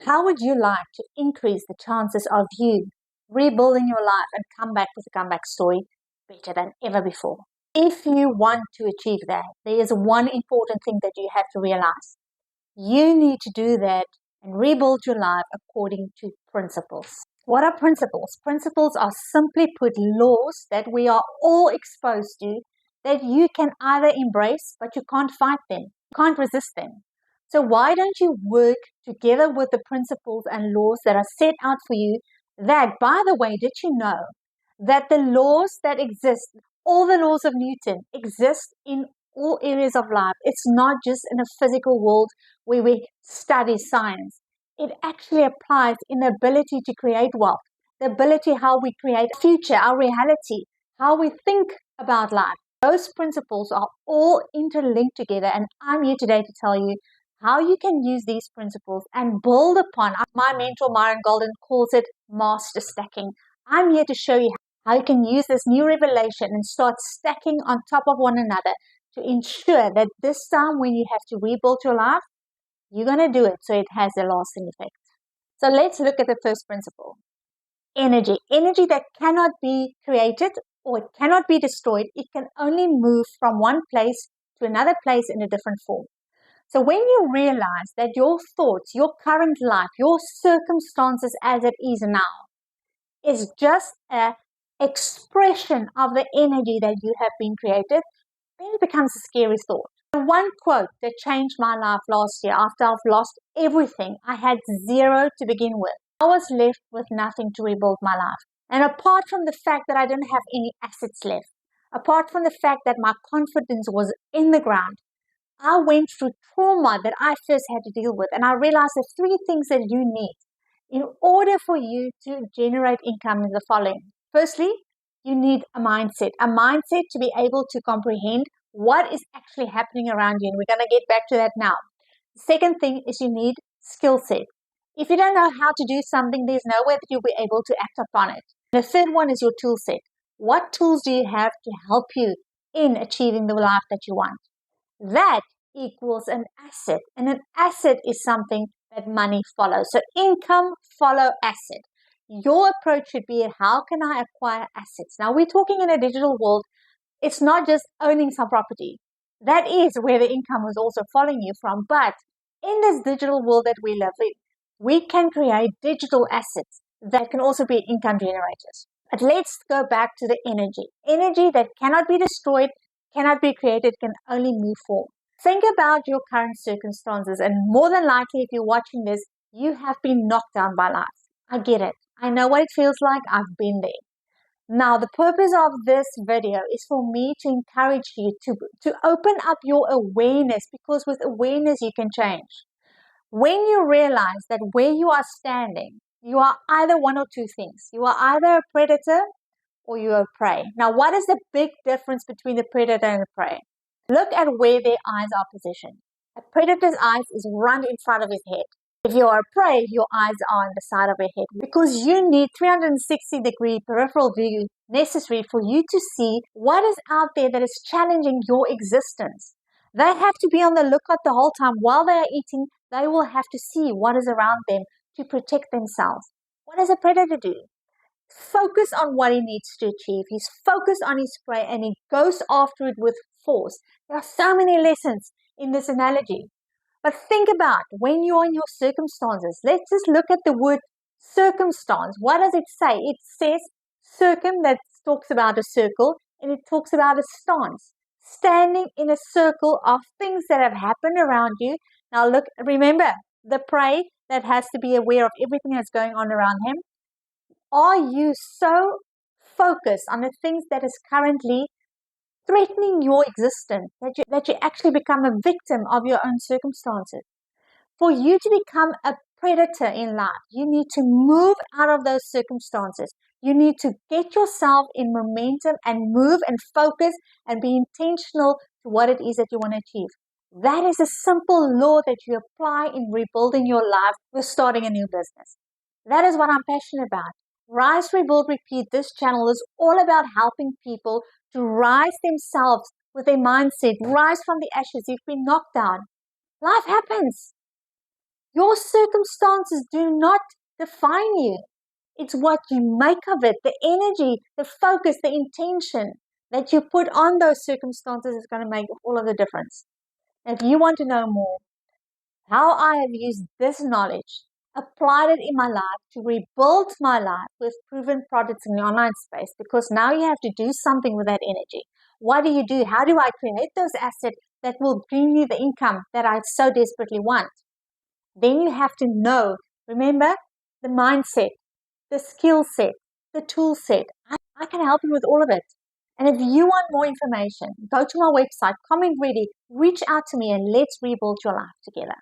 How would you like to increase the chances of you rebuilding your life and come back with a comeback story better than ever before? If you want to achieve that, there is one important thing that you have to realize. You need to do that and rebuild your life according to principles. What are principles? Principles are simply put laws that we are all exposed to that you can either embrace, but you can't fight them. You can't resist them. So why don't you work together with the principles and laws that are set out for you that, by the way, did you know that the laws that exist, all the laws of Newton exist in all areas of life? It's not just in a physical world where we study science. It actually applies in the ability to create wealth, the ability how we create a future, our reality, how we think about life. Those principles are all interlinked together, and I'm here today to tell you how you can use these principles and build upon. My mentor, Myron Golden, calls it master stacking. I'm here to show you how you can use this new revelation and start stacking on top of one another to ensure that this time when you have to rebuild your life, you're going to do it so it has a lasting effect. So let's look at the first principle. Energy. Energy that cannot be created or it cannot be destroyed. It can only move from one place to another place in a different form. So when you realize that your thoughts, your current life, your circumstances as it is now is just an expression of the energy that you have been created, then it becomes a scary thought. One quote that changed my life last year after I've lost everything. I had zero to begin with. I was left with nothing to rebuild my life. And apart from the fact that I didn't have any assets left, apart from the fact that my confidence was in the ground, I went through trauma that I first had to deal with. And I realized the three things that you need in order for you to generate income is the following. Firstly, you need a mindset to be able to comprehend what is actually happening around you. And we're going to get back to that now. The second thing is you need skill set. If you don't know how to do something, there's no way that you'll be able to act upon it. The third one is your tool set. What tools do you have to help you in achieving the life that you want? That equals an asset. And an asset is something that money follows. So income follow asset. Your approach should be, how can I acquire assets? Now we're talking in a digital world. It's not just owning some property. That is where the income is also following you from. But in this digital world that we live in, we can create digital assets that can also be income generators. But let's go back to the energy. Energy that cannot be destroyed, cannot be created, can only move forward. Think about your current circumstances, and more than likely, if you're watching this, you have been knocked down by life. I get it. I know what it feels like. I've been there. Now, the purpose of this video is for me to encourage you to open up your awareness, because with awareness, you can change. When you realize that where you are standing, you are either one or two things. You are either a predator or you are prey. Now, what is the big difference between the predator and the prey? Look at where their eyes are positioned. A predator's eyes is right in front of his head. If you are a prey, your eyes are on the side of your head, because you need 360-degree peripheral view necessary for you to see what is out there that is challenging your existence. They have to be on the lookout the whole time. While they are eating, they will have to see what is around them to protect themselves. What does a predator do? Focus on what he needs to achieve. He's focused on his prey and he goes after it with force. There are so many lessons in this analogy. But think about when you're in your circumstances. Let's just look at the word circumstance. What does it say? It says circum, that talks about a circle, and it talks about a stance. Standing in a circle of things that have happened around you. Now look, remember, the prey that has to be aware of everything that's going on around him. Are you so focused on the things that is currently threatening your existence that you actually become a victim of your own circumstances? For you to become a predator in life, you need to move out of those circumstances. You need to get yourself in momentum and move and focus and be intentional to what it is that you want to achieve. That is a simple law that you apply in rebuilding your life with starting a new business. That is what I'm passionate about. Rise, Rebuild, Repeat. This channel is all about helping people to rise themselves with a mindset, rise from the ashes. You've been knocked down. Life happens. Your circumstances do not define you. It's what you make of it, the energy, the focus, the intention that you put on those circumstances is going to make all of the difference. If you want to know more, how I have used this knowledge, applied it in my life to rebuild my life with proven products in the online space, because now you have to do something with that energy. What do you do? How do I create those assets that will bring you the income that I so desperately want? Then you have to know, remember, the mindset, the skill set, the tool set. I can help you with all of it. And if you want more information, go to my website, comment ready, reach out to me, and let's rebuild your life together.